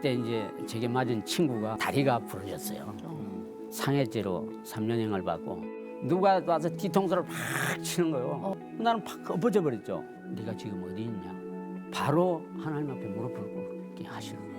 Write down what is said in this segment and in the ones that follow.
그때 이제 제게 맞은 친구가 다리가 부러졌어요. 상해죄로 3년형을 받고 누가 와서 뒤통수를 팍 치는 거예요. 나는 팍 엎어져 버렸죠. 네가 지금 어디 있냐? 바로 하나님 앞에 무릎 꿇고 이렇게 하시는 거예요.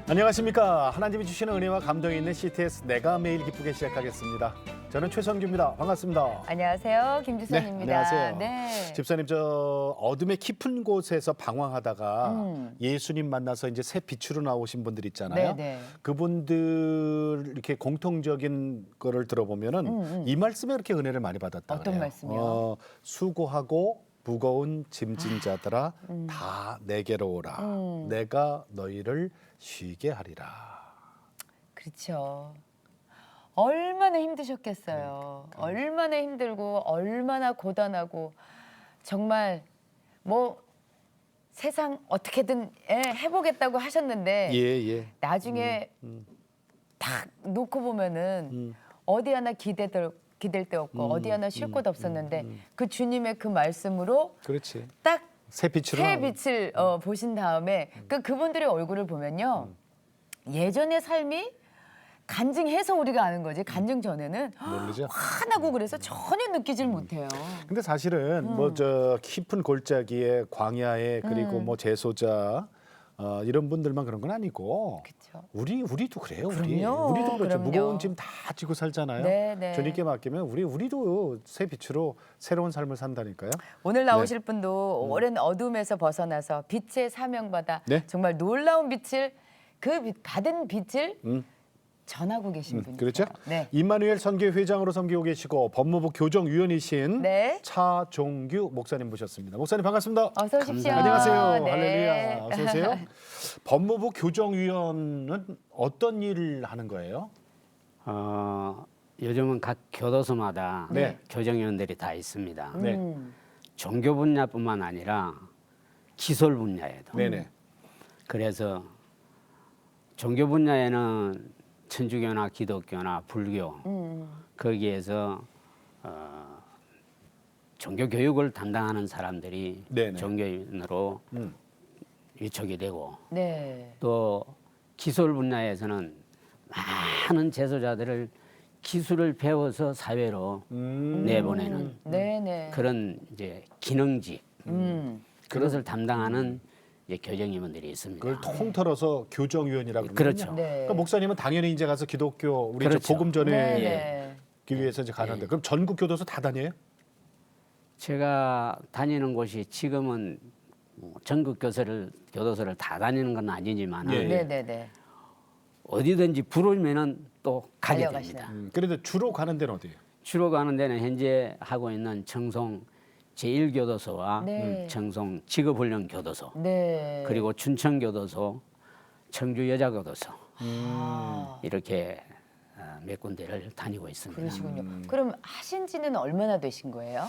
안녕하십니까. 하나님이 주시는 은혜와 감동이 있는 CTS 내가 매일 기쁘게 시작하겠습니다. 저는 최성규입니다. 반갑습니다. 안녕하세요. 김주선입니다. 네, 안녕하세요. 네. 집사님, 저 어둠의 깊은 곳에서 방황하다가 음. 예수님 만나서 이제 새 빛으로 나오신 분들 있잖아요. 네. 그분들 이렇게 공통적인 거를 들어보면은 이 말씀에 그렇게 은혜를 많이 받았다 어떤 그래요. 말씀이요? 수고하고 무거운 짐진 자들아 다 내게로 오라. 내가 너희를 쉬게 하리라. 그렇죠. 얼마나 힘드셨겠어요. 얼마나 힘들고 얼마나 고단하고 정말 뭐 세상 어떻게든 해보겠다고 하셨는데 예. 나중에 딱 놓고 보면은 어디 하나 기댈 데 없고 어디 하나 쉴 곳 없었는데 그 주님의 그 말씀으로 그렇지. 딱 새 빛으로 새 나오는. 빛을 보신 다음에 그분들의 얼굴을 보면요 예전의 삶이 간증해서 우리가 아는 거지 간증 전에는 모르죠. 화나고 그래서 전혀 느끼질 못해요. 근데 사실은 뭐 저 깊은 골짜기에 광야에 그리고 뭐 재소자 이런 분들만 그런 건 아니고 그렇죠. 우리도 그래요. 그럼요. 우리도 그렇죠. 그럼요. 무거운 짐 다 지고 살잖아요. 네. 주님께 맡기면 우리도 새 빛으로 새로운 삶을 산다니까요. 오늘 나오실 분도 오랜 어둠에서 벗어나서 빛의 사명받아 네. 정말 놀라운 빛을 받은 빛을 전하고 계신 분이에요. 그렇죠? 네. 임마누엘 선교 회장으로 섬기고 계시고 법무부 교정위원이신 네. 차종규 목사님 모셨습니다. 목사님 반갑습니다. 어서 오십시오. 안녕하세요. 네. 할렐루야. 어서 오세요. 법무부 교정위원은 어떤 일을 하는 거예요? 요즘은 각 교도소마다 네. 교정위원들이 다 있습니다. 네. 종교 분야뿐만 아니라 기술 분야에도. 네네. 그래서 종교 분야에는 천주교나 기독교나 불교 거기에서 종교 교육을 담당하는 사람들이 네네. 종교인으로 위촉이 되고 네. 또 기술 분야에서는 많은 재소자들을 기술을 배워서 사회로 내보내는 네네. 그런 이제 기능직 그것을 담당하는 이제 교정위원들이 있습니다. 그걸 통틀어서 교정위원이라고 그러거든요. 그렇죠. 네. 그러니까 목사님은 당연히 이제 가서 기독교 우리 그렇죠. 저 복음 전에 네. 기 위해서 이제 가는데 그럼 전국 교도소 다 다녀요? 제가 다니는 곳이 지금은 뭐 전국 교도소를 다 다니는 건 아니지만 예. 네네네. 어디든지 부르면은 또 가게 달려가시나. 됩니다. 그래도 주로 가는 데는 어디예요? 주로 가는 데는 현재 하고 있는 청송 제1교도소와 네. 청송 직업훈련교도소 네. 그리고 춘천교도소, 청주여자교도소 아, 이렇게 몇 군데를 다니고 있습니다. 그러시군요. 그럼 하신 지는 얼마나 되신 거예요?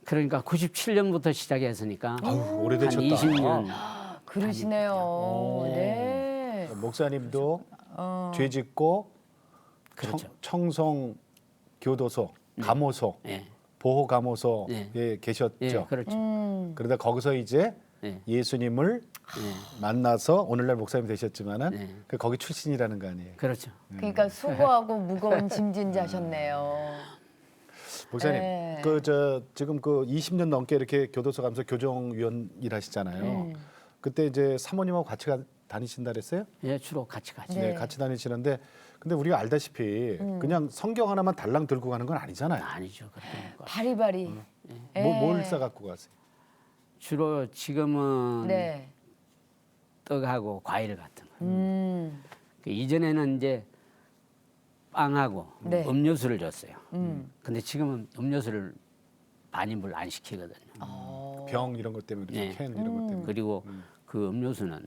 그러니까 97년부터 시작했으니까 아우, 오래되셨다. 한 20년 그러시네요. 네. 목사님도 죄 짓고 그렇죠. 청송 교도소, 감호소, 예. 보호 감호소에 예. 계셨죠. 예, 그렇죠. 그러다 거기서 이제 예. 예수님을 만나서 오늘날 목사님 되셨지만은 예. 거기 출신이라는 거 아니에요. 그렇죠. 그러니까 수고하고 무거운 짐진자셨네요. 목사님, 네. 지금 그 20년 넘게 이렇게 교도소 가면서 교정위원 일하시잖아요. 그때 이제 사모님하고 같이 다니신다 그랬어요? 예, 주로 같이 가죠. 네, 같이 다니시는데 근데 우리가 알다시피 그냥 성경 하나만 달랑 들고 가는 건 아니잖아요. 아니죠. 그렇게 바리바리. 뭘 싸갖고 가세요? 주로 지금은 네. 떡하고 과일 같은 거. 그 이전에는 이제 빵하고 네. 음료수를 줬어요. 근데 지금은 음료수를 반입을 안 시키거든요. 병 이런 것 때문에 네. 캔 이런 것 때문에. 그리고 그 음료수는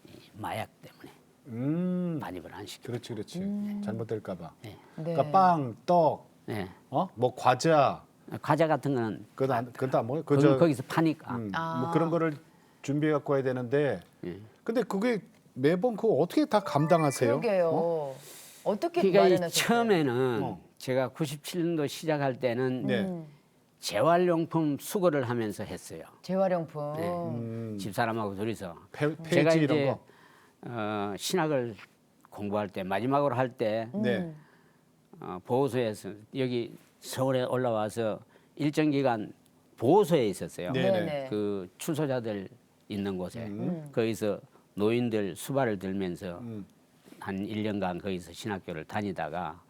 이 마약 때문에 반입을 안 시켜요. 그렇지. 잘못될까봐. 네. 그러니까 빵, 떡, 네. 뭐 과자, 과자 같은 거는 그다 뭐 거기서 파니까. 뭐 그런 거를 준비해 갖고 와야 되는데. 예. 근데 그게 매번 그거 어떻게 다 감당하세요? 그러게요. 어떻게 그러니까 이 마련하셨어요? 처음에는 어. 제가 97년도 시작할 때는 네. 재활용품 수거를 하면서 했어요. 재활용품. 집사람하고 둘이서. 페이지 제가 이런 이제 거. 신학을 공부할 때 마지막으로 할 때 네. 보호소에서 여기 서울에 올라와서 일정 기간 보호소에 있었어요. 네. 네네. 그 출소자들 있는 곳에 거기서 노인들 수발을 들면서 한 1년간 거기서 신학교를 다니다가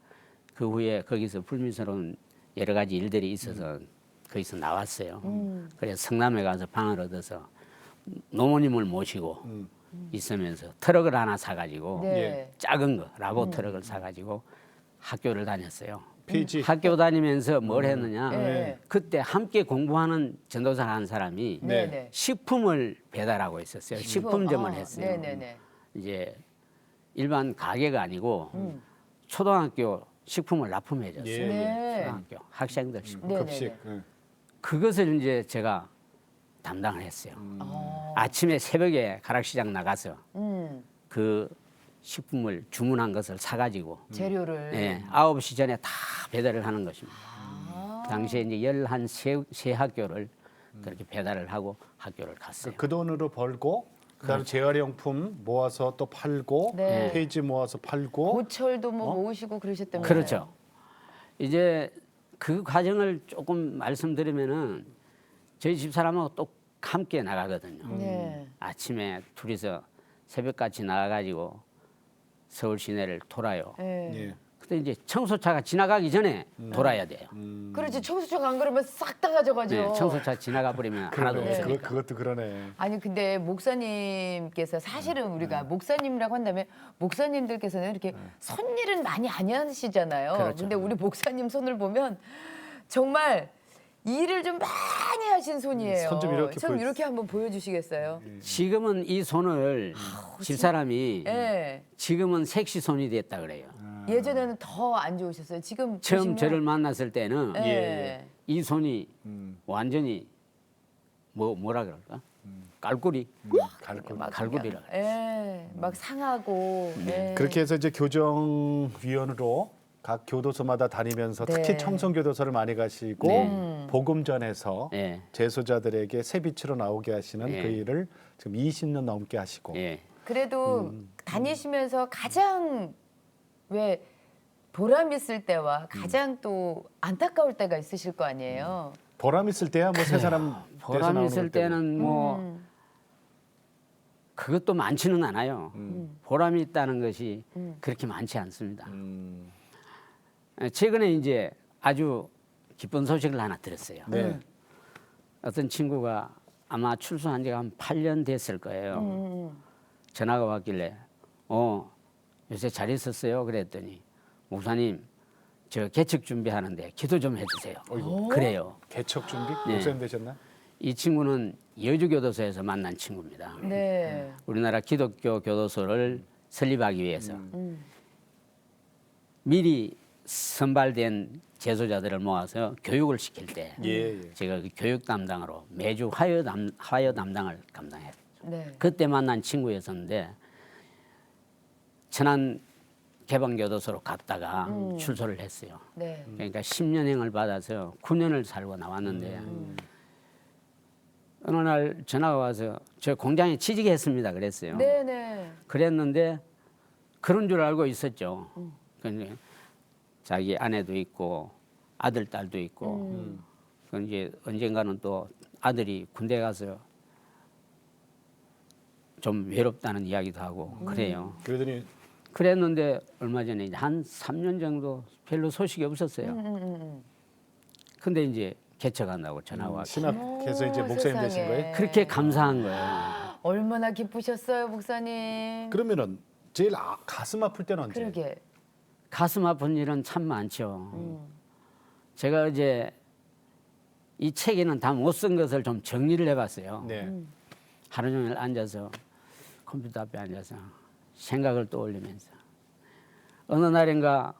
그 후에 거기서 불미스러운 여러 가지 일들이 있어서 거기서 나왔어요. 그래서 성남에 가서 방을 얻어서 노모님을 모시고 있으면서 트럭을 하나 사가지고 네. 작은 거 라보 트럭을 사가지고 학교를 다녔어요. 페이지. 학교 다니면서 뭘 했느냐? 네. 그때 함께 공부하는 전도사 한 사람이 네. 네네. 식품을 배달하고 있었어요. 식품점을 아, 했어요. 네네네. 이제 일반 가게가 아니고 초등학교 식품을 납품해줬어요. 예. 네. 초등학교 학생들 식품. 네네네. 급식. 네. 그것을 이제 제가 담당을 했어요. 아침에 새벽에 가락시장 나가서 그 식품을 주문한 것을 사가지고 재료를. 예, 9시 전에 다 배달을 하는 것입니다. 당시에 이제 13세 학교를 그렇게 배달을 하고 학교를 갔어요. 그 돈으로 벌고 그다음에 재활용품 모아서 또 팔고 네. 페이지 모아서 팔고 고철도 뭐 모으시고 그러셨다면서요? 그렇죠. 이제 그 과정을 조금 말씀드리면은 저희 집사람하고 또 함께 나가거든요. 네. 아침에 둘이서 새벽같이 나가가지고 서울 시내를 돌아요. 네. 예. 근데 이제 청소차가 지나가기 전에 돌아야 돼요. 그렇지 청소차가 안 그러면 싹 다 가져가죠. 네, 청소차 지나가 버리면 하나도 그러네. 없으니까. 그것도 그러네. 아니 근데 목사님께서 사실은 우리가 목사님이라고 한다면 목사님들께서는 이렇게 손일은 많이 안 하시잖아요. 그렇죠. 근데 우리 목사님 손을 보면 정말 일을 좀 많이 하신 손이에요. 손좀 이렇게 좀 보여- 이렇게 한번 보여주시겠어요? 지금은 이 손을 집사람이 예. 지금은 섹시 손이 됐다 그래요. 예전에는 더 안 좋으셨어요. 지금 처음 보시면- 저를 만났을 때는 예. 이 손이 완전히 뭐라 그럴까? 깔꾸리. 갈고. 갈고리라. 예. 막 상하고. 예. 그렇게 해서 이제 교정위원으로 각 교도소마다 다니면서 네. 특히 청송교도소를 많이 가시고 네. 복음 전해서 예. 재소자들에게 새빛으로 나오게 하시는 예. 그 일을 지금 20년 넘게 하시고 예. 그래도 다니시면서 가장 왜 보람 있을 때와 가장 또 안타까울 때가 있으실 거 아니에요. 보람 있을 때야 뭐 세 사람 돼서 보람 나오는 있을 것 때문에. 때는 뭐 그것도 많지는 않아요. 보람이 있다는 것이 그렇게 많지 않습니다. 최근에 이제 아주 기쁜 소식을 하나 들었어요. 네. 어떤 친구가 아마 출소한 지가 한 8년 됐을 거예요. 전화가 왔길래 요새 잘 있었어요? 그랬더니 목사님 저 개척 준비하는데 기도 좀 해주세요. 그래요. 개척 준비? 네. 목사님 되셨나? 이 친구는 여주교도소에서 만난 친구입니다. 네. 우리나라 기독교 교도소를 설립하기 위해서 미리 선발된 재소자들을 모아서 교육을 시킬 때 예, 예. 제가 그 교육 담당으로 매주 화요 담당을 감당했어요. 네. 그때 만난 친구였었는데 천안 개방교도소로 갔다가 출소를 했어요. 네. 그러니까 10년형을 받아서 9년을 살고 나왔는데 어느 날 전화가 와서 저 공장에 취직했습니다 그랬어요. 네, 네. 그랬는데 그런 줄 알고 있었죠. 근데 자기 아내도 있고 아들 딸도 있고 그 이제 언젠가는 또 아들이 군대 가서 좀 외롭다는 이야기도 하고 그래요. 그러더니 그랬는데 얼마 전에 이제 한 3년 정도 별로 소식이 없었어요. 근데 이제 개척한다고 전화가 왔고 신학해서 이제 어머, 목사님 되신 세상에. 거예요? 그렇게 감사한 거예요. 얼마나 기쁘셨어요, 목사님. 그러면은 제일 가슴 아플 때는 언제? 그러게. 가슴 아픈 일은 참 많죠. 제가 어제 이 책에는 다 못 쓴 것을 좀 정리를 해봤어요. 네. 하루 종일 앉아서 컴퓨터 앞에 앉아서 생각을 떠올리면서 어느 날인가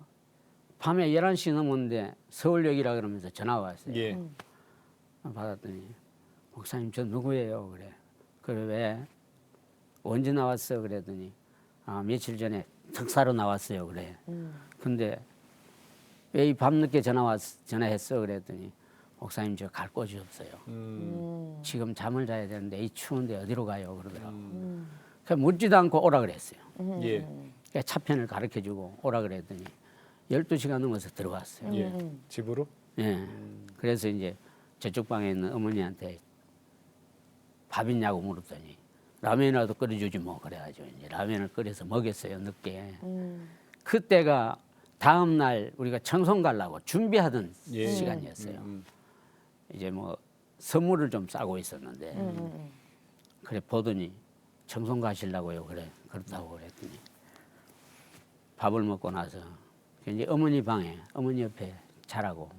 밤에 11시 넘었는데 서울역이라 그러면서 전화가 왔어요. 예. 받았더니 목사님 저 누구예요? 그래. 그래 왜? 언제 나왔어? 그랬더니 며칠 전에 특사로 나왔어요. 그래. 근데 왜 이 밤늦게 전화했어? 그랬더니 목사님 저 갈 곳이 없어요. 지금 잠을 자야 되는데 이 추운데 어디로 가요? 그러더라고. 그래서 묻지도 않고 오라 그랬어요. 예. 그러니까 차편을 가르쳐주고 오라 그랬더니 12시간 넘어서 들어왔어요. 예. 집으로? 예. 그래서 이제 저쪽 방에 있는 어머니한테 밥 있냐고 물었더니 라면이라도 끓여주지 뭐 그래가지고 이제 라면을 끓여서 먹였어요 늦게. 그때가 다음 날 우리가 청송 가려고 준비하던 예. 시간이었어요. 이제 뭐 선물을 좀 싸고 있었는데 그래 보더니 청송 가시려고요. 그래 그렇다고 그랬더니 밥을 먹고 나서 이제 어머니 방에 어머니 옆에 자라고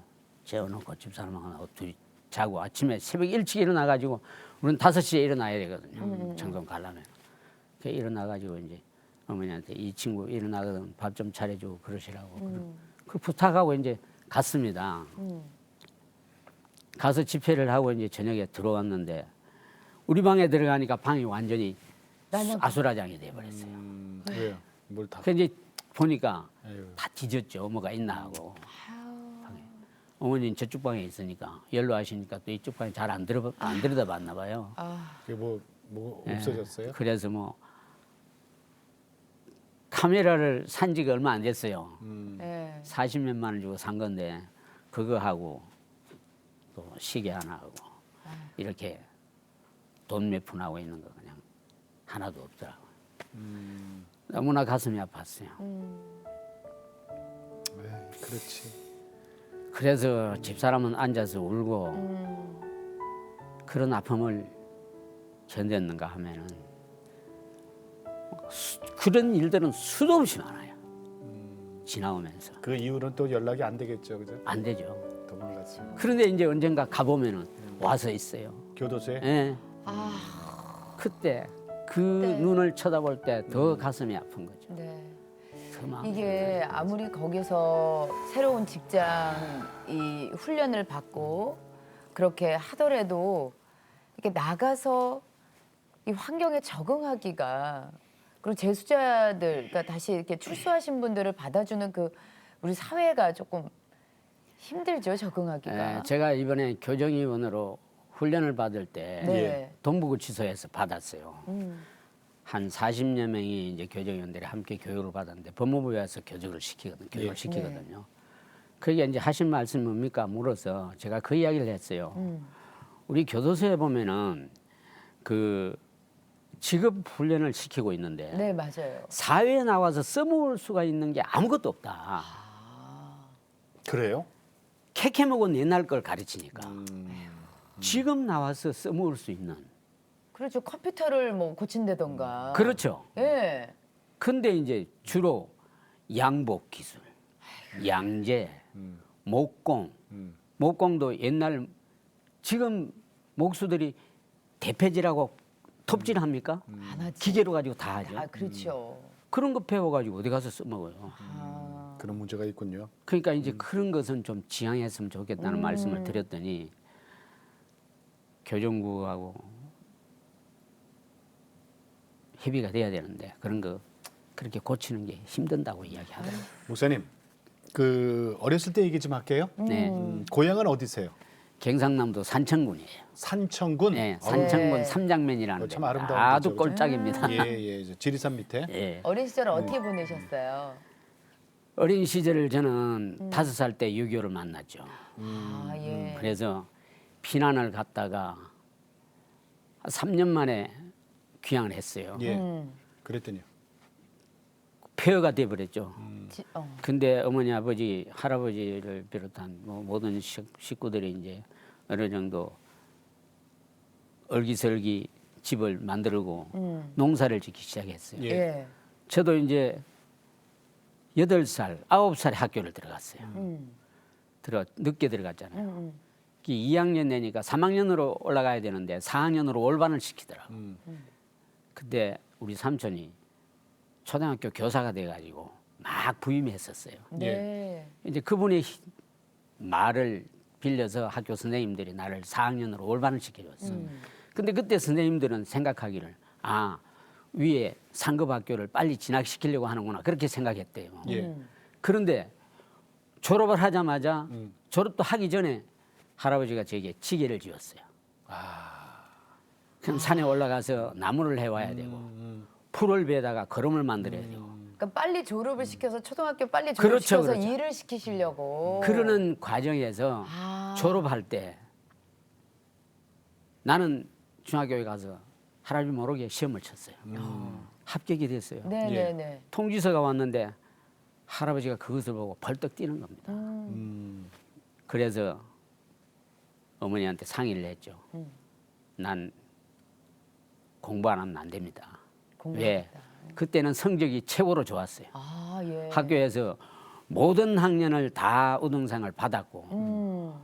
재워놓고 집사람하고 둘이 자고 아침에 새벽 일찍 일어나가지고 우리는 5시에 일어나야 되거든요. 청송 가려면. 그 일어나가지고 이제 어머니한테 이 친구 일어나거든 밥 좀 차려주고 그러시라고 그 부탁하고 이제 갔습니다. 가서 집회를 하고 이제 저녁에 들어왔는데 우리 방에 들어가니까 방이 완전히 아수라장이 돼버렸어요. 왜요? 뭘 다? 그 이제 보니까 아유. 다 뒤졌죠. 뭐가 있나 하고. 방에. 어머니는 저쪽 방에 있으니까 연로하시니까 또 이쪽 방에 잘 안 들여다봤나 봐요. 그게 뭐 예. 없어졌어요? 그래서 뭐 카메라를 산 지가 얼마 안 됐어요. 네. 40몇만 원 주고 산 건데 그거 하고 또 시계 하나 하고 이렇게 돈 몇 푼 하고 있는 거 그냥 하나도 없더라고요. 너무나 가슴이 아팠어요. 네, 그렇지. 그래서 집사람은 앉아서 울고 그런 아픔을 견뎠는가 하면은 그런 일들은 수도 없이 많아요. 지나오면서 그 이후로는 또 연락이 안 되겠죠, 그죠? 안 되죠. 도망갔어요. 그런데 이제 언젠가 가보면은 와서 있어요. 교도소에? 예. 그때 그 눈을 쳐다볼 때 더 가슴이 아픈 거죠. 네. 더 마음이 이게 아무리 거기서 새로운 직장 이 훈련을 받고 그렇게 하더라도 이렇게 나가서 이 환경에 적응하기가 그리고 재수자들 그러니까 다시 이렇게 출소하신 분들을 받아주는 그 우리 사회가 조금 힘들죠 적응하기가. 예, 제가 이번에 교정위원으로 훈련을 받을 때 네. 동부구치소에서 받았어요. 한 40여 명이 이제 교정위원들이 함께 교육을 받았는데 법무부에 와서 교육을 시키거든요. 그게 이제 하신 말씀이 뭡니까 물어서 제가 그 이야기를 했어요. 우리 교도소에 보면은 그 직업 훈련을 시키고 있는데 네 맞아요. 사회에 나와서 써먹을 수가 있는 게 아무것도 없다. 그래요? 캐캐먹은 옛날 걸 가르치니까 지금 나와서 써먹을 수 있는 그렇죠 컴퓨터를 뭐 고친다던가. 그렇죠. 예. 근데 이제 주로 양복 기술, 양재, 목공, 목공도 옛날 지금 목수들이 대패질하고 톱질합니까? 안 하지. 기계로 가지고 다 하죠. 아 그렇죠. 그런 거 배워가지고 어디 가서 써먹어요. 그런 문제가 있군요. 그러니까 이제 그런 것은 좀 지양했으면 좋겠다는 말씀을 드렸더니 교정부하고 협의가 돼야 되는데 그런 거 그렇게 고치는 게 힘든다고 이야기하더라고요. 목사님, 그 어렸을 때 얘기 좀 할게요. 네, 고향은 어디세요? 경상남도 산청군이에요. 산청군. 네, 산청군 네. 삼장면이라는 참 데입니다. 아름다운 아주 데죠, 그죠? 꼴짝입니다. 예, 예. 지리산 밑에. 예. 어린 시절 어떻게 보내셨어요? 어린 시절을 저는 5살 때 유교를 만났죠. 아 예. 그래서 피난을 갔다가 3년 만에 귀향을 했어요. 예. 그랬더니요. 폐허가 돼버렸죠. 어. 근데 어머니, 아버지, 할아버지를 비롯한 뭐 모든 식구들이 이제 어느 정도 얼기설기 집을 만들고 농사를 짓기 시작했어요. 예. 예. 저도 이제 8살, 9살에 학교를 들어갔어요. 늦게 들어갔잖아요. 2학년 되니까 3학년으로 올라가야 되는데 4학년으로 올반을 시키더라고. 그때 우리 삼촌이 초등학교 교사가 돼가지고 막 부임했었어요. 네. 이제 그분의 말을 빌려서 학교 선생님들이 나를 4학년으로 올반을 시켜줬어. 근데 그때 선생님들은 생각하기를 위에 상급 학교를 빨리 진학시키려고 하는구나 그렇게 생각했대요. 예. 그런데 졸업을 하자마자 졸업도 하기 전에 할아버지가 저에게 지게를 지었어요. 큰 산에 올라가서 나무를 해와야 되고 풀을 베다가 거름을 만들어야 되고 그러니까 빨리 졸업을 시켜서 초등학교 빨리 그렇죠, 졸업시켜서 그렇죠. 일을 시키시려고. 그러는 과정에서 아. 졸업할 때 나는 중학교에 가서 할아버지 모르게 시험을 쳤어요. 합격이 됐어요. 네네네. 통지서가 왔는데 할아버지가 그것을 보고 벌떡 뛰는 겁니다. 그래서 어머니한테 상의를 했죠. 난 공부 안 하면 안 됩니다. 왜? 공부하겠다. 그때는 성적이 최고로 좋았어요. 아 예. 학교에서 모든 학년을 다 우등상을 받았고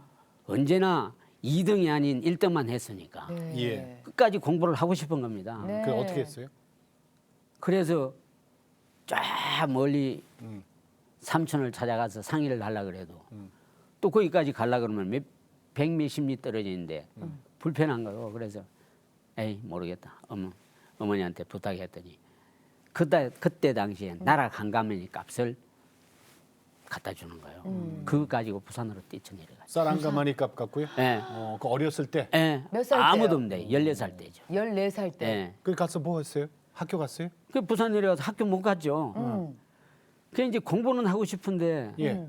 언제나 2등이 아닌 1등만 했으니까 네. 예. 끝까지 공부를 하고 싶은 겁니다. 네. 그 어떻게 했어요? 그래서 쫙 멀리 삼촌을 찾아가서 상의를 하려고 그래도 또 거기까지 가려고 그러면 백 몇십 리 떨어져 있는데 불편한 거요. 그래서 에이 모르겠다. 어머니한테 부탁했더니 그때 당시에 나락 한 가마니 값을 갖다 주는 거예요. 그거 가지고 부산으로 뛰쳐내려갔어요. 쌀 한 가마니 값 갖고요? 예. 그 어렸을 때? 예. 몇 살 아무도 때요? 없는데 14살 때죠. 14살 때. 예. 거기 가서 뭐 했어요? 학교 갔어요? 그 부산 내려가서 학교 못 갔죠. 그 이제 공부는 하고 싶은데 예.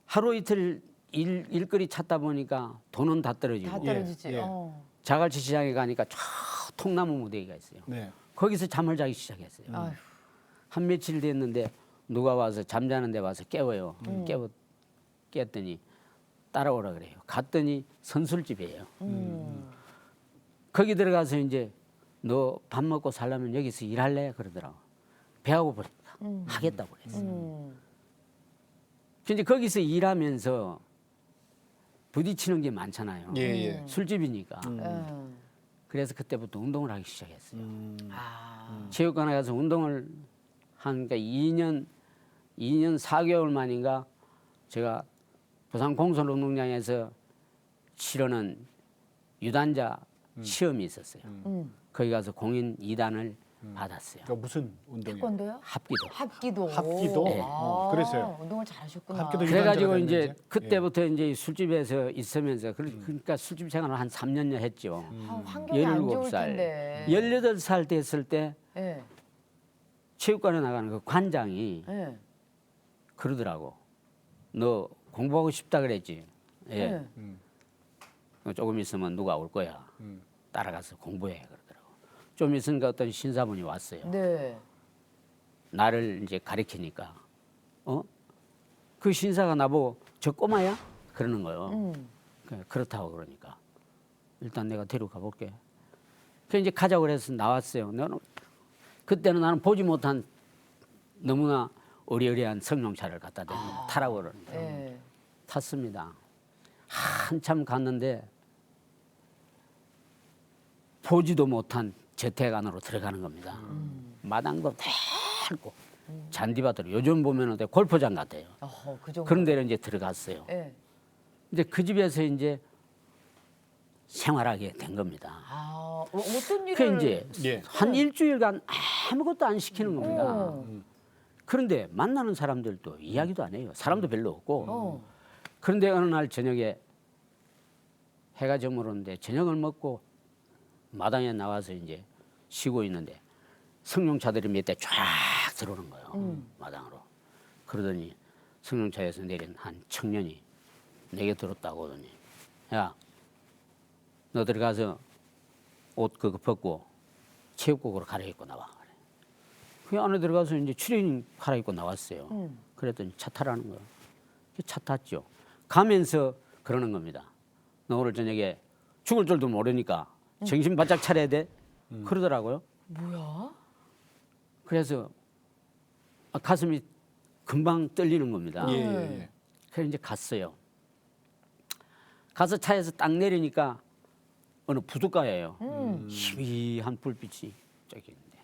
하루 이틀 일거리 찾다 보니까 돈은 다 떨어지고 다 떨어지지. 예. 자갈치 시장에 가니까 저 통나무 무대기가 있어요. 네. 거기서 잠을 자기 시작했어요. 아휴. 한 며칠 됐는데 누가 와서 잠자는데 와서 깨워요. 깼더니 따라오라 그래요. 갔더니 선술집이에요. 거기 들어가서 이제 너 밥 먹고 살려면 여기서 일할래? 그러더라고. 배하고 보니까 하겠다고 그랬어요. 근데 거기서 일하면서 부딪히는 게 많잖아요. 예, 예. 술집이니까. 그래서 그때부터 운동을 하기 시작했어요. 체육관에 가서 운동을 하니까 2년 4개월 만인가 제가 부산 공설운동장에서 치르는 유단자 시험이 있었어요. 거기 가서 공인 2단을 받았어요. 그러니까 무슨 운동이에요? 태권도요? 합기도. 합기도. 합기도? 네. 그래서요? 운동을 잘하셨구나. 합기도 그래가지고 유단자가 이제 됐는지? 그때부터 이제 술집에서 있으면서 그러니까 술집 생활을 한 3년여 했죠. 아, 환경이 안 좋을 17살, 텐데. 18살 됐을 때 예. 체육관에 나가는 그 관장이 예. 그러더라고. 너 공부하고 싶다 그랬지. 예. 예. 조금 있으면 누가 올 거야. 따라가서 공부해 그러더라고. 좀 있으니까 어떤 신사분이 왔어요. 네. 나를 이제 가리키니까 그 신사가 나보고 저 꼬마야? 그러는 거예요. 그렇다고 그러니까 일단 내가 데려가 볼게. 그래서 이제 가자고 그래서 나왔어요. 그때는 나는 보지 못한 너무나 어리어리한 승용차를 갖다 대고 타라고 그러는데 예. 탔습니다. 한참 갔는데 보지도 못한 저택 안으로 들어가는 겁니다. 마당도 넓고 잔디밭으로 요즘 보면은 골프장 같아요. 그 정도. 그런 데를 이제 들어갔어요. 예. 이제 그 집에서 이제 생활하게 된 겁니다. 어떤 일을? 그 이제 예. 한 일주일간 아무것도 안 시키는 겁니다. 어. 그런데 만나는 사람들도 이야기도 안 해요. 사람도 별로 없고. 어. 그런데 어느 날 저녁에 해가 저물었는데 저녁을 먹고 마당에 나와서 이제 쉬고 있는데 승용차들이 몇 대 쫙 들어오는 거예요. 마당으로. 그러더니 승용차에서 내린 한 청년이 내게 들었다고 하더니 야, 너 들어가서 옷 그거 벗고 체육복으로 갈아입고 나와. 그래. 그 안에 들어가서 이제 추리닝 갈아입고 나왔어요. 그랬더니 차 타라는 거예요. 차 탔죠. 가면서 그러는 겁니다. 너 오늘 저녁에 죽을 줄도 모르니까 정신 바짝 차려야 돼. 그러더라고요. 뭐야? 그래서 가슴이 금방 떨리는 겁니다. 예, 예, 예. 그래서 이제 갔어요. 가서 차에서 딱 내리니까 어느 부둣가예요. 희미한 불빛이 저기 있는데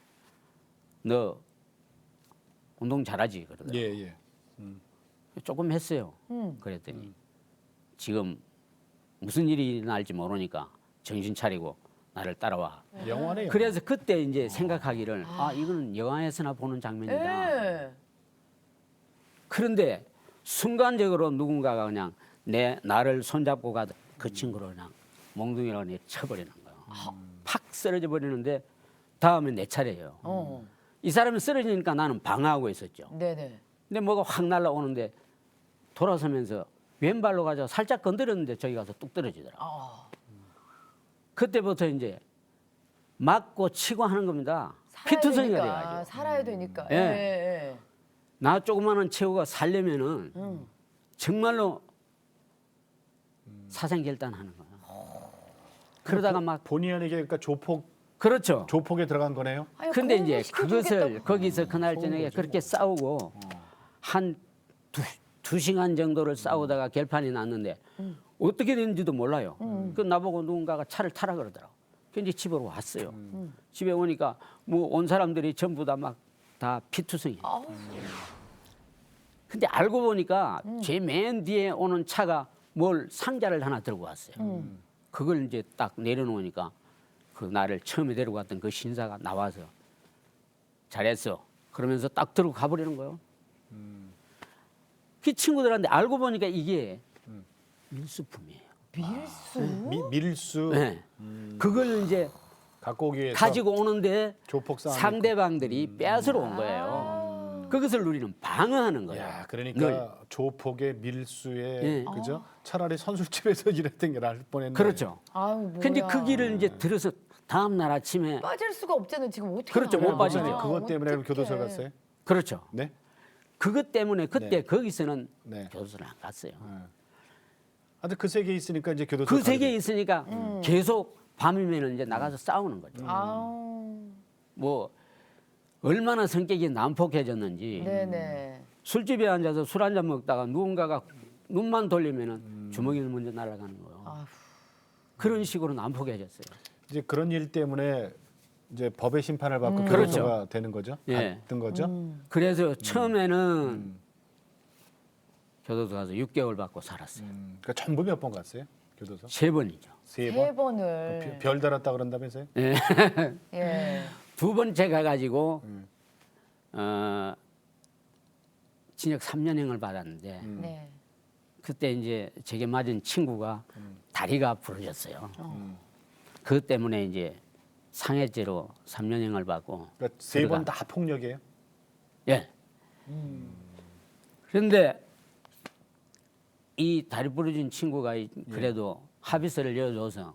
너 운동 잘하지? 그러더라고요. 예, 예. 조금 했어요. 그랬더니 지금 무슨 일이 날지 모르니까 정신 차리고 나를 따라와. 영화네요. 그래서 그때 이제 생각하기를 이거는 영화에서나 보는 장면이다. 예. 그런데 순간적으로 누군가가 그냥 나를 손잡고 가도 그 친구를 그냥 몽둥이로 그냥 쳐버리는 거예요. 팍 쓰러져 버리는데 다음에 내 차례예요. 이 사람이 쓰러지니까 나는 방어하고 있었죠. 네네. 근데 뭐가 확 날아오는데 돌아서면서 왼발로 가서 살짝 건드렸는데 저기 가서 뚝 떨어지더라고요. 아, 그때부터 이제 맞고 치고 하는 겁니다. 피투성이가 돼가지고. 살아야 되니까. 예. 예. 나 조그마한 체구가 살려면은 정말로 사생결단하는 거예요. 그러다가 막 본의 아니게 그러니까 그렇죠. 조폭에 들어간 거네요. 아니, 근데 공부 이제 그것을 시켜주겠다고. 거기서 그날 저녁에 그렇게 싸우고 한 두 시간 정도를 싸우다가 결판이 났는데 어떻게 됐는지도 몰라요. 그 나보고 누군가가 차를 타라 그러더라고. 그 이제 집으로 왔어요. 집에 오니까 뭐 온 사람들이 전부 다 막 다 피투성이에요. 아우, 근데 알고 보니까 제 맨 뒤에 오는 차가 뭘 상자를 하나 들고 왔어요. 그걸 이제 딱 내려놓으니까 그 나를 처음에 데리고 갔던 그 신사가 나와서 잘했어. 그러면서 딱 들고 가버리는 거예요. 그 친구들한테 알고 보니까 이게 밀수품이에요. 밀수? 밀수 네. 그걸 이제 갖고 오기 위해서 가지고 오는데 조폭 싸움. 상대방들이 빼앗으러 온 거예요. 그것을 우리는 방어하는 거예요. 야, 그러니까 늘. 조폭의 밀수에 예. 그죠? 차라리 선술집에서 일했던 게 나을 뻔했네. 그렇죠. 아유, 뭐야. 근데 그 길을 이제 들어서 다음 날 아침에 빠질 수가 없잖아요. 지금 어떻게 그렇죠, 나와요? 못 빠지죠. 목사님, 그것 때문에 어떡해. 교도소 갔어요? 그렇죠. 네. 그것 때문에 그때 네. 거기서는 네. 교도소를 안 갔어요. 하여튼 그 세계에 있으니까 이제 교도소 그 가게 세계에 돼요. 있으니까 계속 밤이면 이제 나가서 싸우는 거죠. 아우, 뭐 얼마나 성격이 난폭해졌는지 네네. 술집에 앉아서 술 한 잔 먹다가 누군가가 눈만 돌리면은 주먹이 먼저 날아가는 거예요. 아휴. 그런 식으로 난폭해졌어요. 이제 그런 일 때문에 이제 법의 심판을 받고 그렇죠. 교도소가 되는 거죠. 예. 받은 거죠. 그래서 처음에는 교도소 가서 6개월 받고 살았어요. 그러니까 전부 몇 번 갔어요? 교도소? 3번이죠. 세 세 번. 번을. 별 달았다 그런다면서요? 예. 예. 두 번째 가가지고 징역 3년형을 받았는데 네. 그때 이제 제게 맞은 친구가 다리가 부러졌어요. 그것 때문에 이제 상해죄로 3년형을 받고 그러니까 세 번 다 폭력이에요? 예. 그런데 이 다리 부러진 친구가 그래도 합의서를 이어줘서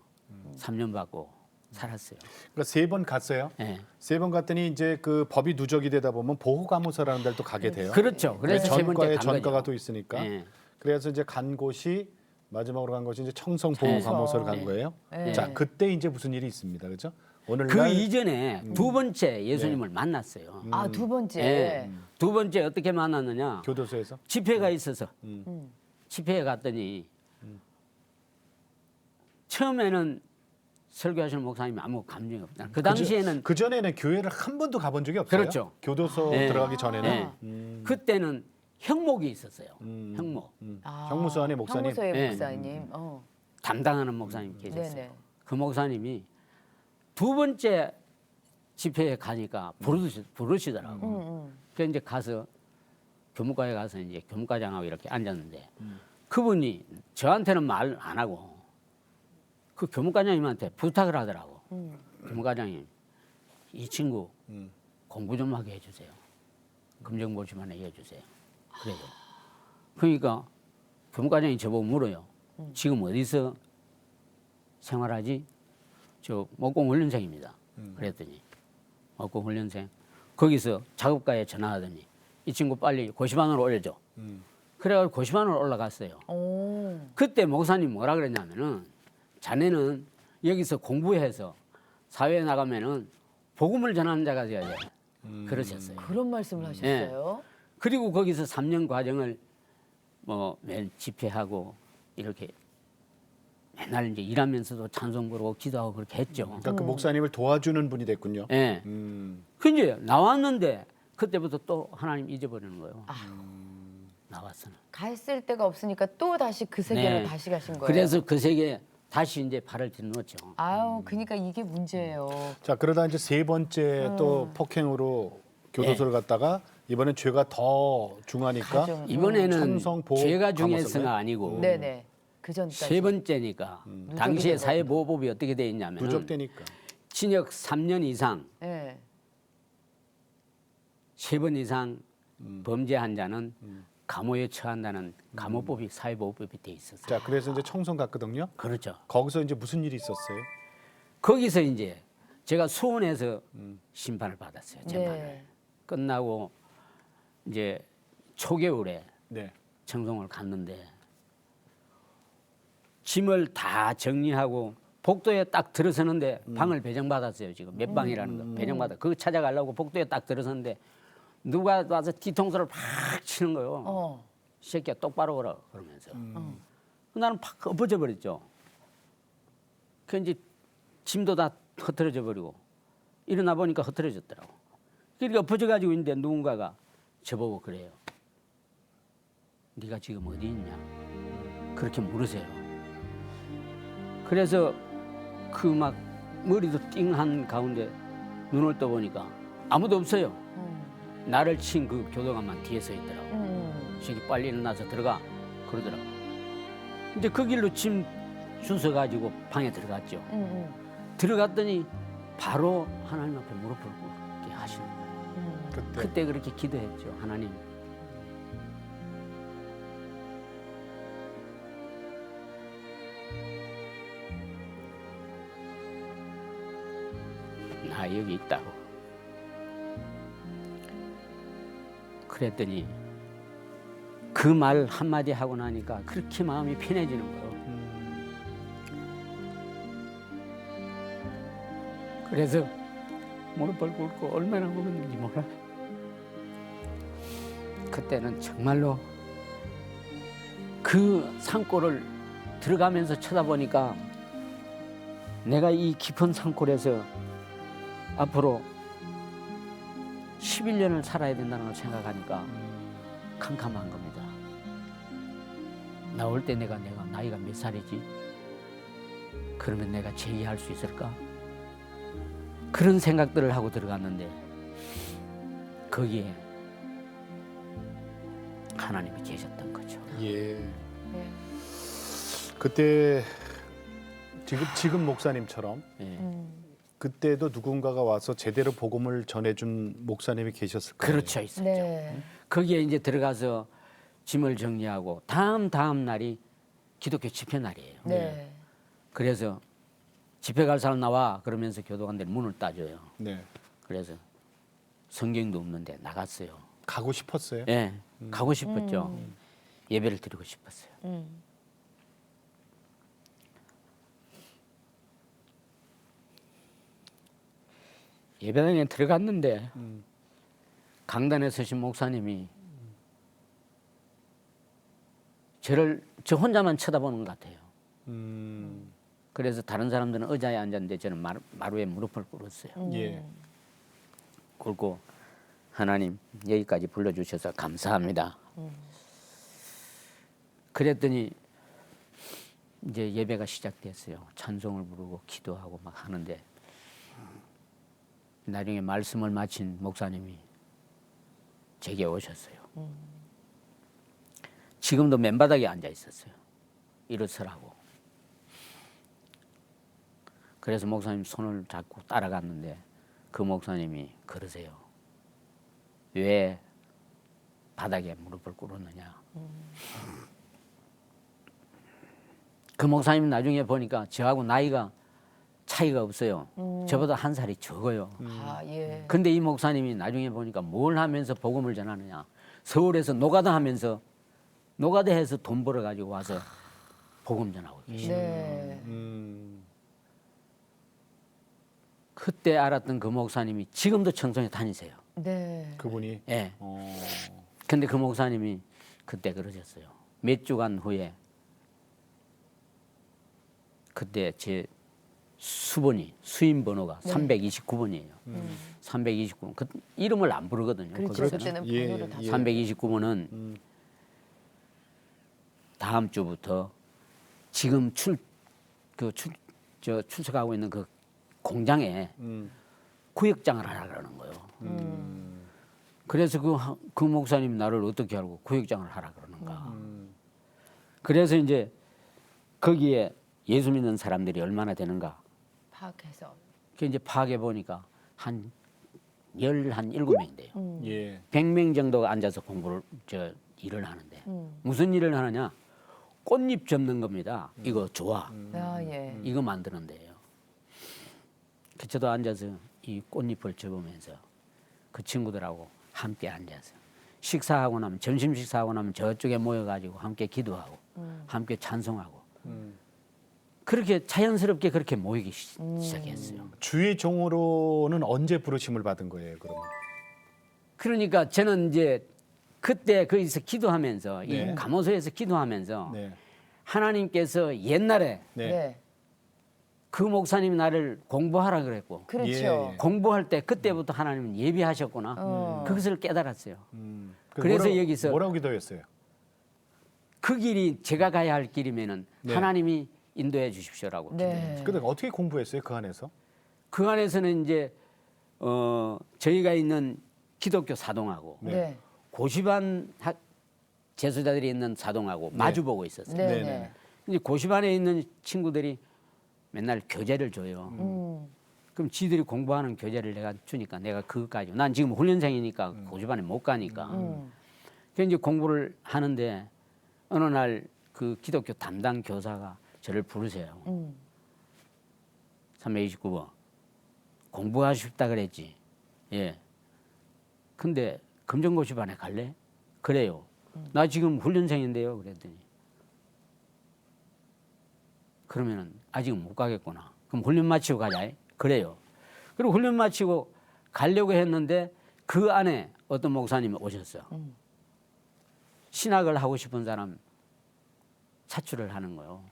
3년 받고 살았어요. 그러니까 세 번 갔어요. 예. 세 번 갔더니 이제 그 법이 누적이 되다 보면 보호감호사라는 데를 또 가게 돼요. 그렇죠. 그래서 세 번째 전과에 간 전과가 거죠. 또 있으니까. 예. 그래서 이제 간 곳이 마지막으로 간 곳이 이제 청성 보호감호소를 간 네. 거예요. 네. 자, 그때 이제 무슨 일이 있습니다. 그렇죠? 그 오늘날 이전에 두 번째 예수님을 만났어요. 아, 두 번째. 예. 두 번째 어떻게 만났느냐? 교도소에서 집회가 있어서 집회에 갔더니 처음에는 설교하시는 목사님이 아무 감정이 없다. 그 당시에는 그 전에는 교회를 한 번도 가본 적이 없어요. 그렇죠. 교도소 네. 들어가기 전에는 예. 그때는 형목이 있었어요. 형목 아, 형무소 안에 목사님. 형무소의 네. 목사님. 담당하는 목사님 계셨어요. 네네. 그 목사님이 두 번째 집회에 가니까 부르시더라고. 그래서 이제 가서 교무과에 가서 이제 교무과장하고 이렇게 앉았는데 그분이 저한테는 말 안 하고 그 교무과장님한테 부탁을 하더라고. 교무과장님, 이 친구 공부 좀 하게 해주세요. 금정보시만에 해주세요. 그래요. 그러니까 교무과장이 저보고 물어요. 지금 어디서 생활하지? 저 목공훈련생입니다. 그랬더니 목공훈련생. 거기서 작업가에 전화하더니 이 친구 빨리 고시반으로 올려줘. 그래가지고 고시반으로 올라갔어요. 오. 그때 목사님 뭐라 그랬냐면은 자네는 여기서 공부해서 사회에 나가면은 복음을 전하는 자가 돼야 돼. 그러셨어요. 그런 말씀을 하셨어요? 그리고 거기서 3년 과정을 뭐 매일 집회하고 이렇게 맨날 이제 일하면서도 찬송 부르고 기도하고 그렇게 했죠. 그러니까 그 목사님을 도와주는 분이 됐군요. 예. 그 이제 나왔는데 그때부터 또 하나님 잊어버리는 거예요. 나왔어는. 갔을 데가 없으니까 또 다시 그 세계로 네. 다시 가신 거예요? 그래서 그 세계 다시 이제 발을 들어놓죠. 아유, 그러니까 이게 문제예요. 자, 그러다 이제 세 번째 또 폭행으로 교도소를 갔다가 이번엔 죄가 더 중하니까 가중. 이번에는 찬성 보호 죄가 감호설래? 중해서가 아니고 네네. 그 전까지. 세 번째니까 당시에 누적이 사회보호법이 어떻게 돼 있냐면 누적되니까. 징역 3년 이상 네. 3번 이상 범죄한 자는 감호에 처한다는 감호법이 사회보호법이 돼 있었어요. 자, 그래서 이제 청송 갔거든요. 그렇죠. 거기서 이제 무슨 일이 있었어요? 거기서 이제 제가 수원에서 심판을 받았어요. 재판을. 네. 끝나고 이제 초겨울에 네. 청송을 갔는데 짐을 다 정리하고 복도에 딱 들어서는데 방을 배정받았어요. 지금 몇 방이라는 거 배정받아. 그거 찾아가려고 복도에 딱 들어서는데 누가 와서 뒤통수를 팍 치는 거요. 어. 이 새끼야 똑바로 오라 그러면서. 나는 팍 엎어져 버렸죠. 그 이제 짐도 다 흩어져 버리고 일어나 보니까 흩어졌더라고. 그러니까 엎어져 가지고 있는데 누군가가 저보고 그래요. 네가 지금 어디 있냐? 그렇게 물으세요. 그래서 그 막 머리도 띵한 가운데 눈을 떠보니까 아무도 없어요. 나를 친 그 교도관만 뒤에 서 있더라고. 저기 빨리 일어나서 들어가 그러더라고. 이제 그 길로 짐 주워가지고 방에 들어갔죠. 들어갔더니 바로 하나님 앞에 무릎을 꿇게 하시는 거예요. 그때 그렇게 기도했죠. 하나님, 나 여기 있다고. 그랬더니 그 말 한마디 하고 나니까 그렇게 마음이 편해지는 거예요. 그래서 무릎을 꿇고 얼마나 울었는지 몰라. 그때는 정말로 그 산골을 들어가면서 쳐다보니까 내가 이 깊은 산골에서 앞으로 11년을 살아야 된다는 걸 생각하니까 캄캄한 겁니다. 나올 때 내가 나이가 몇 살이지? 그러면 내가 제의할 수 있을까? 그런 생각들을 하고 들어갔는데 거기에 하나님이 계셨던 거죠. 예. 네. 그때 지금 목사님처럼 예. 그때도 누군가가 와서 제대로 복음을 전해준 목사님이 계셨을 거예요. 그렇죠, 있었죠. 네. 거기에 이제 들어가서 짐을 정리하고 다음 날이 기독교 집회 날이에요. 네. 그래서 집회 갈 사람 나와 그러면서 교도관들이 문을 따줘요. 네. 그래서 성경도 없는데 나갔어요. 가고 싶었어요. 예, 가고 싶었죠. 예배를 드리고 싶었어요. 예배당에 들어갔는데 강단에 서신 목사님이 저 혼자만 쳐다보는 것 같아요. 그래서 다른 사람들은 의자에 앉았는데 저는 마루에 무릎을 꿇었어요. 예. 꿇고 하나님 여기까지 불러주셔서 감사합니다. 그랬더니 이제 예배가 시작됐어요. 찬송을 부르고 기도하고 막 하는데 나중에 말씀을 마친 목사님이 제게 오셨어요. 지금도 맨바닥에 앉아 있었어요. 일어서라고. 그래서 목사님 손을 잡고 따라갔는데 그 목사님이 그러세요. 왜 바닥에 무릎을 꿇었느냐. 그 목사님 나중에 보니까 저하고 나이가 차이가 없어요. 저보다 한 살이 적어요. 아, 예. 근데 이 목사님이 나중에 보니까 뭘 하면서 복음을 전하느냐. 서울에서 노가다 하면서 노가다해서 돈 벌어가지고 와서 복음 전하고 계시요 네. 그때 알았던 그 목사님이 지금도 청송에 다니세요. 네. 그분이. 예. 근데 그 목사님이 그때 그러셨어요. 몇 주간 후에 그때 제 수임 번호가 329번이에요. 329번. 그 이름을 안 부르거든요. 그렇죠. 거기서는. 그때는 예, 번호로 다. 예. 329번은 다음 주부터 지금 출석하고 있는 그 공장에 구역장을 하라 그러는 거예요. 그래서 그 목사님이 나를 어떻게 알고 구역장을 하라 그러는가. 그래서 이제 거기에 예수 믿는 사람들이 얼마나 되는가. 파악해서. 그 이제 파악해 보니까 한 7명 돼요. 예. 100명 정도가 앉아서 일을 하는데 무슨 일을 하느냐? 꽃잎 접는 겁니다. 이거 좋아. 아, 예. 이거 만드는 데예요. 그 저도 앉아서 이 꽃잎을 접으면서 그 친구들하고 함께 앉아서 식사하고 나면 점심 식사하고 나면 저쪽에 모여가지고 함께 기도하고 함께 찬송하고 그렇게 자연스럽게 그렇게 모이기 시작했어요. 주의 종으로는 언제 부르심을 받은 거예요, 그러면? 그러니까 저는 이제 그때 거기서 기도하면서 네. 이 감호소에서 기도하면서 네. 하나님께서 옛날에 네. 네. 그 목사님이 나를 공부하라 그랬고 그렇죠. 예, 예. 공부할 때 그때부터 하나님은 예비하셨구나. 그것을 깨달았어요. 그래서 뭐라고, 여기서 뭐라고 기도했어요? 그 길이 제가 가야 할 길이면은 네. 하나님이 인도해 주십시오라고. 네. 근데 어떻게 공부했어요, 그 안에서? 그 안에서는 이제 저희가 있는 기독교 사동하고 네. 네. 고시반 제수자들이 있는 사동하고 마주 보고 있었어요. 네. 네, 네. 네. 이제 고시반에 있는 친구들이 맨날 교재를 줘요. 그럼 지들이 공부하는 교재를 내가 주니까 내가 그것까지 난 지금 훈련생이니까 고시반에 못 가니까. 그래서 이제 공부를 하는데 어느 날 그 기독교 담당 교사가 저를 부르세요. 329번 공부하고 싶다 그랬지. 예. 근데 금정고시반에 갈래? 그래요. 나 지금 훈련생인데요. 그랬더니 그러면은 아직은 못 가겠구나. 그럼 훈련 마치고 가자. 그래요. 그리고 훈련 마치고 가려고 했는데 그 안에 어떤 목사님이 오셨어요. 신학을 하고 싶은 사람 차출을 하는 거예요.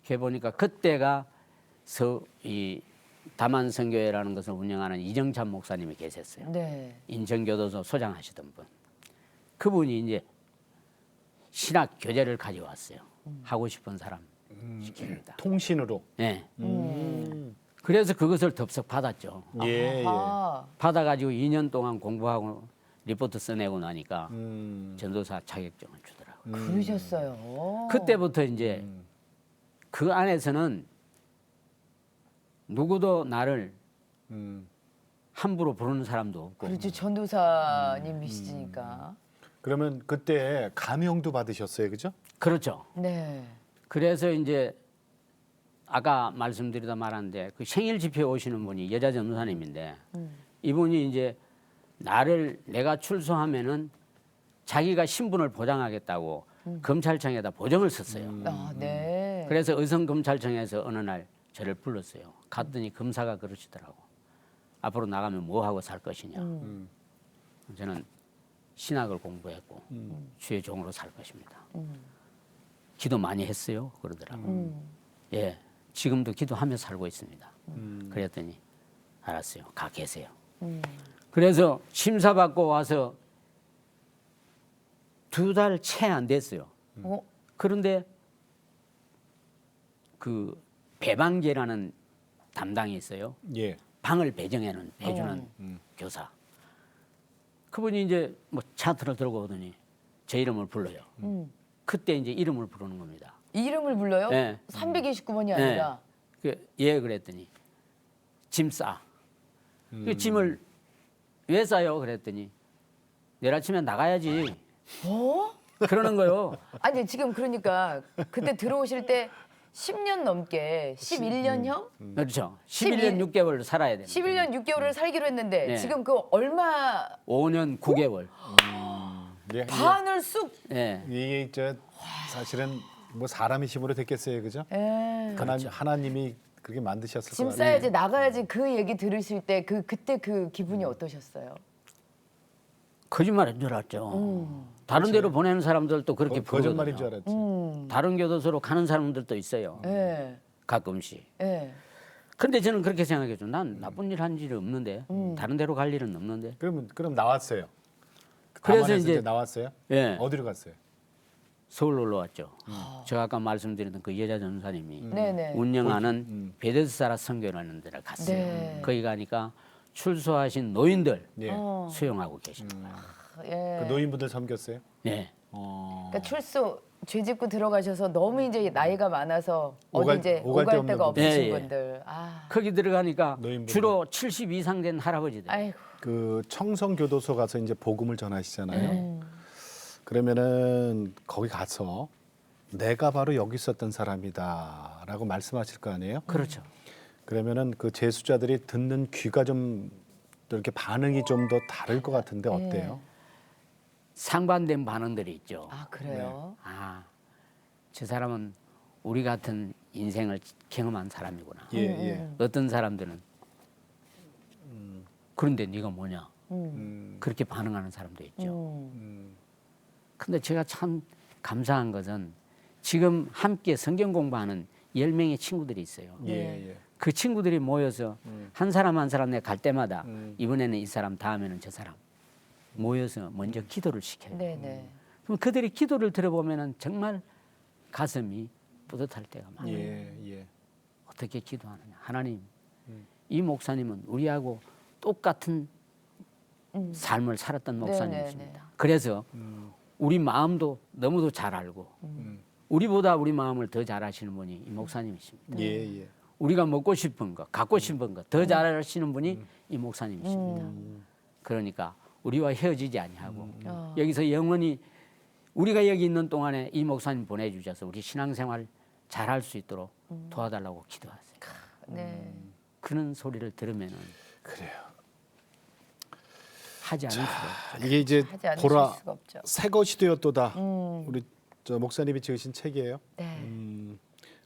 그래 보니까 그때가 이 다만선교회라는 것을 운영하는 이정찬 목사님이 계셨어요. 네. 인천교도소 소장하시던 분. 그분이 이제 신학 교재를 가져왔어요. 하고 싶은 사람 시킵니다. 통신으로. 네. 그래서 그것을 덥석 받았죠. 예, 예. 아하. 받아가지고 2년 동안 공부하고 리포트 써내고 나니까 전도사 자격증을 주더라고요. 그러셨어요. 그때부터 이제 그 안에서는 누구도 나를 함부로 부르는 사람도 없고 그렇죠. 전도사님이시니까. 그러면 그때 감형도 받으셨어요, 그죠? 그렇죠. 네. 그래서 이제 아까 말씀드리다 말았는데 그 생일 집회 오시는 분이 여자 전도사님인데 이분이 이제 내가 출소하면은 자기가 신분을 보장하겠다고 검찰청에다 보정을 썼어요. 아, 네. 그래서 의성검찰청에서 어느 날 저를 불렀어요. 갔더니 검사가 그러시더라고. 앞으로 나가면 뭐 하고 살 것이냐. 저는 신학을 공부했고 주의 종으로 살 것입니다. 기도 많이 했어요. 그러더라고. 예, 지금도 기도하며 살고 있습니다. 그랬더니 알았어요. 가 계세요. 그래서 심사받고 와서 2달 채 안 됐어요. 어? 그런데 그 배방제라는 담당이 있어요. 예. 방을 해주는 교사. 그분이 이제 뭐 차트를 들고 오더니 제 이름을 불러요. 그때 이제 이름을 부르는 겁니다. 이름을 불러요? 네. 329번이 아니라. 예, 그랬더니 짐 싸. 그 짐을 왜 싸요? 그랬더니 내일 아침에 나가야지. 어? 그러는 거요. 아니 지금 그러니까 그때 들어오실 때 10년 넘게 11년형? 그렇죠. 11년 6개월 살아야 돼요. 11년 6개월을 살기로 했는데 네. 지금 그 얼마 5년 9개월. 예. 반을 쑥. 예. 이게 사실은 뭐 사람의 힘으로 됐겠어요, 그죠? 예. 하나님이 그렇게 만드셨을 짐 거예요. 싸야지 나가야지 그 얘기 들으실 때 그때 그 기분이 어떠셨어요? 거짓말인 줄 알았죠. 다른 데로 보내는 사람들도 그렇게 거짓말인 줄 부르거든요. 알았지. 다른 교도소로 가는 사람들도 있어요. 예. 가끔씩. 예. 근데 저는 그렇게 생각했죠. 난 나쁜 일 한 일이 없는데 다른 데로 갈 일은 없는데. 그럼 나왔어요. 그래서 감안해서 이제 나왔어요. 예. 어디로 갔어요? 서울 놀러 왔죠. 제가 아까 말씀드렸던 그 여자 전사님이 네네. 운영하는 베데스다라 선교라는 데를 갔어요. 네. 거기 가니까 출소하신 노인들 예. 수용하고 계신 거예요. 예. 그 노인분들 섬겼어요? 네. 그러니까 출소 죄 짓고 들어가셔서 너무 이제 나이가 많아서 오갈- 어디 이제 오갈 데 오갈 없는 데가 분들. 없으신 예, 예. 분들. 아, 거기 들어가니까 노인분들. 주로 70 이상 된 할아버지들. 아이고. 그 청성교도소 가서 이제 복음을 전하시잖아요. 네. 그러면은 거기 가서 내가 바로 여기 있었던 사람이다라고 말씀하실 거 아니에요? 그렇죠. 그러면은 그 재수자들이 듣는 귀가 좀 이렇게 반응이 좀 더 다를 것 같은데 어때요? 상반된 반응들이 있죠. 아, 그래요? 아, 저 사람은 우리 같은 인생을 경험한 사람이구나. 예, 예. 어떤 사람들은 그런데 네가 뭐냐 그렇게 반응하는 사람도 있죠. 근데 제가 참 감사한 것은 지금 함께 성경 공부하는 10명의 친구들이 있어요. 예, 예. 그 친구들이 모여서 한 사람 한 사람 내가 갈 때마다 이번에는 이 사람 다음에는 저 사람 모여서 먼저 기도를 시켜요. 네네. 그럼 그들이 기도를 들어보면은 정말 가슴이 뿌듯할 때가 많아요. 예, 예. 어떻게 기도하느냐. 하나님, 이 목사님은 우리하고 똑같은 삶을 살았던 목사님이십니다. 그래서 우리 마음도 너무도 잘 알고 우리보다 우리 마음을 더 잘 아시는 분이 이 목사님이십니다. 예, 예. 우리가 먹고 싶은 거, 갖고 싶은 거 더 잘 아시는 분이 이 목사님이십니다. 그러니까 우리와 헤어지지 아니하고 여기서 영원히 우리가 여기 있는 동안에 이 목사님 보내주셔서 우리 신앙생활 잘할 수 있도록 도와달라고 기도하세요. 네. 그런 소리를 들으면은 그래요. 하지 않을 수가 없죠. 이게 이제 하지 않으실 보라 수가 없죠. 새 것이 되었도다. 우리 저 목사님이 지으신 책이에요. 네.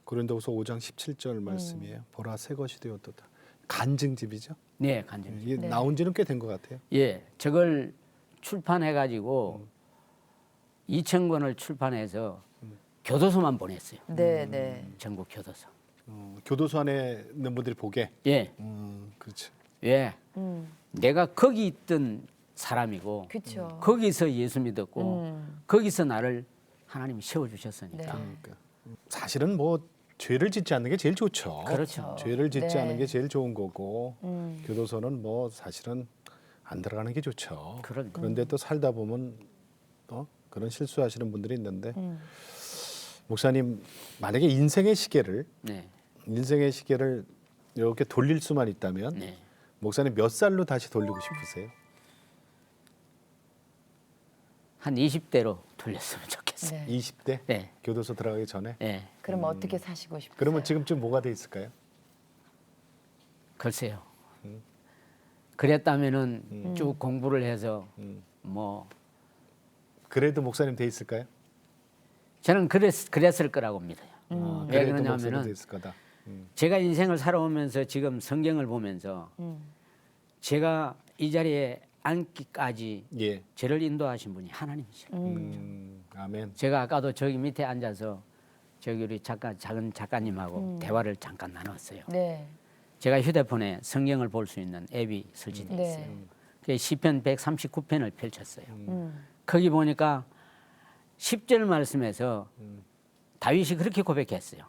고린도후서 5장 17절 말씀이에요. 보라 새 것이 되었도다. 간증집이죠. 네, 간증. 이게 네. 나온 지는 꽤 된 것 같아요. 예, 저걸 출판해가지고 2,000권을 출판해서 교도소만 보냈어요. 네네. 전국 교도소. 교도소 안에 있는 분들이 보게. 예, 그렇죠. 예. 내가 거기 있던 사람이고 그쵸. 거기서 예수 믿었고 거기서 나를 하나님이 세워주셨으니까. 네. 그러니까 사실은 뭐 죄를 짓지 않는 게 제일 좋죠. 그렇죠. 죄를 짓지 네. 않는 게 제일 좋은 거고 교도소는 뭐 사실은 안 들어가는 게 좋죠. 그럼요. 그런데 또 살다 보면 또 그런 실수하시는 분들이 있는데 목사님 만약에 인생의 시계를 네, 이렇게 돌릴 수만 있다면 네. 목사님 몇 살로 다시 돌리고 싶으세요? 한 20대로 돌렸으면 좋겠어요. 네. 20대 네, 교도소 들어가기 전에. 네. 그럼 어떻게 사시고 싶으세요? 그러면 지금쯤 뭐가 돼 있을까요? 글쎄요. 그랬다면은 쭉 공부를 해서 뭐 그래도 목사님 돼 있을까요? 저는 그랬을 거라고 믿어요. 왜 그래도 목사님 돼 그러냐면은 있을 거다. 제가 인생을 살아오면서 지금 성경을 보면서 제가 이 자리에 앉기까지 예. 저를 인도하신 분이 하나님이시죠. 아멘. 제가 아까도 저기 밑에 앉아서 저기 우리 작은 작가님하고 대화를 잠깐 나눴어요. 네. 제가 휴대폰에 성경을 볼 수 있는 앱이 설치돼 네. 있어요. 그 시편 139편을 펼쳤어요. 거기 보니까 10절 말씀에서 다윗이 그렇게 고백했어요.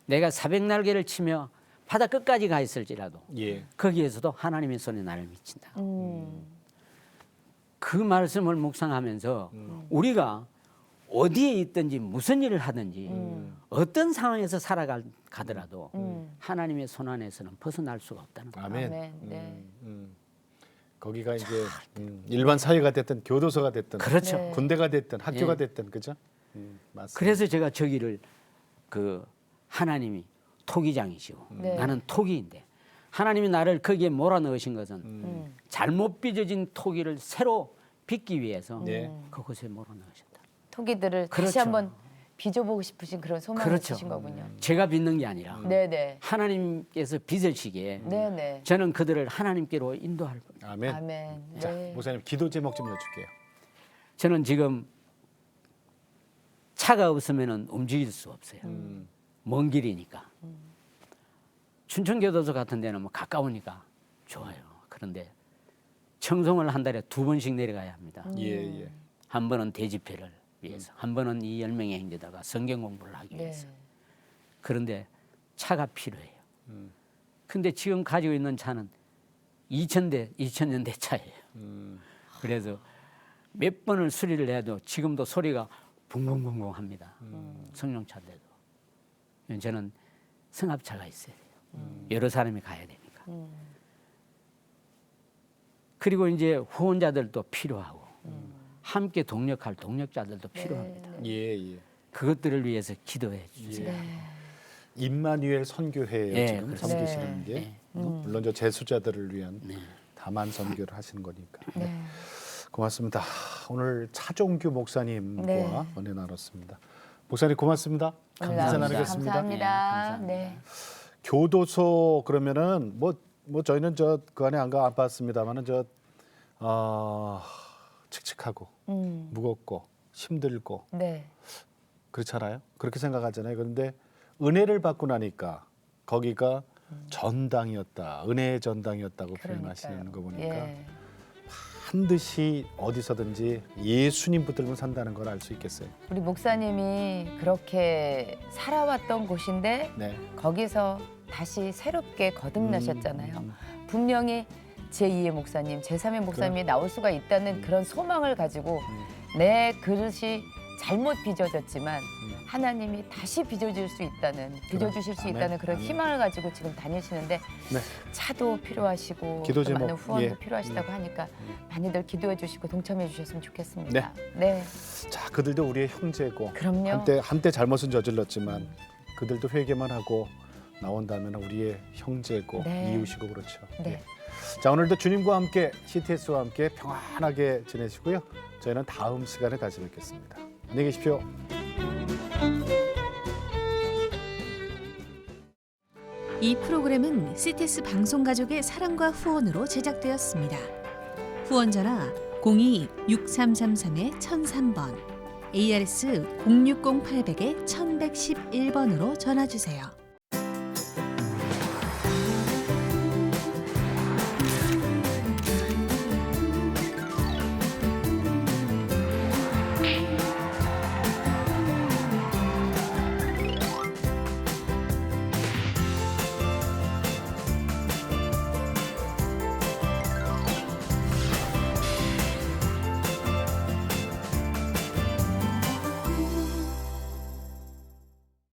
내가 사백날개를 치며 바다 끝까지 가 있을지라도 예. 거기에서도 하나님의 손에 나를 미친다. 그 말씀을 묵상하면서 우리가 어디에 있든지 무슨 일을 하든지 어떤 상황에서 살아가더라도 하나님의 손 안에서는 벗어날 수가 없다는 거예요. 아멘. 아멘. 네. 거기가 이제 일반 사회가 됐든 교도소가 됐든 그렇죠. 네. 군대가 됐든 학교가 예. 됐든 그죠? 맞습니다. 그래서 제가 저기를 그 하나님이 토기장이시고 네. 나는 토기인데 하나님이 나를 거기에 몰아넣으신 것은 잘못 빚어진 토기를 새로 빚기 위해서 네. 그곳에 몰아넣으셨다. 토기들을 다시 그렇죠. 한번 빚어보고 싶으신 그런 소망이 그렇죠. 있으신 거군요. 제가 빚는 게 아니라 네네. 하나님께서 빚으시기에 네네. 저는 그들을 하나님께로 인도할 겁니다. 아멘. 아멘. 자, 네. 목사님 기도 제목 좀 여쭐게요. 저는 지금 차가 없으면 움직일 수 없어요. 먼 길이니까. 춘천교도소 같은 데는 뭐 가까우니까 좋아요. 그런데 청송을 한 달에 2번씩 내려가야 합니다. 예, 예. 한 번은 대집회를 위해서. 한 번은 이 10명의 형제다가 성경 공부를 하기 네. 위해서. 그런데 차가 필요해요. 근데 지금 가지고 있는 차는 2000년대 차예요. 그래서 몇 번을 수리를 해도 지금도 소리가 붕붕붕붕 합니다. 성룡차인데도. 저는 승합차가 있어야 돼요. 여러 사람이 가야 되니까. 그리고 이제 후원자들도 필요하고 함께 동력할 동력자들도 필요합니다. 예, 예. 그것들을 위해서 기도해 주세요. 임마누엘 선교회에 네, 지금 그렇습니다. 섬기시는 게 네. 물론 저 재수자들을 위한 네. 다만 선교를 하시는 거니까. 네. 고맙습니다. 오늘 차종규 목사님과 네. 은혜 나눴습니다. 목사님 고맙습니다. 오늘 감사 나와주셔서 나누겠습니다. 감사합니다. 네, 네. 교도소 그러면은 뭐 저희는 저 그 안에 안 가봤습니다만은 칙칙하고 무겁고 힘들고 네. 그렇잖아요. 그렇게 생각하잖아요. 그런데 은혜를 받고 나니까 거기가 전당이었다, 은혜의 전당이었다고 표현하시는 거 보니까 예. 반드시 어디서든지 예수님 붙들고 산다는 걸 알 수 있겠어요. 우리 목사님이 그렇게 살아왔던 곳인데 네. 거기서 다시 새롭게 거듭나셨잖아요. 분명히 제2의 목사님, 제3의 목사님이 나올 수가 있다는 그런 소망을 가지고 내 그릇이 잘못 빚어졌지만 하나님이 다시 빚어줄 수 있다는, 빚어주실 수 아멘. 있다는 그런 아멘. 희망을 가지고 지금 다니시는데 네. 차도 필요하시고 기도 또 많은 제목, 후원도 예. 필요하시다고 하니까 많이들 기도해 주시고 동참해 주셨으면 좋겠습니다. 네. 자, 그들도 우리의 형제고 그럼요. 한때 잘못은 저질렀지만 그들도 회개만 하고 나온다면 우리의 형제고 네. 이웃이고 그렇죠. 네. 예. 자, 오늘도 주님과 함께 CTS와 함께 평안하게 지내시고요. 저희는 다음 시간에 다시 뵙겠습니다. 안녕히 계십시오. 이 프로그램은 CTS 방송가족의 사랑과 후원으로 제작되었습니다. 후원 전화 02-6333-1003번, ARS 060-800-1111번으로 전화 주세요.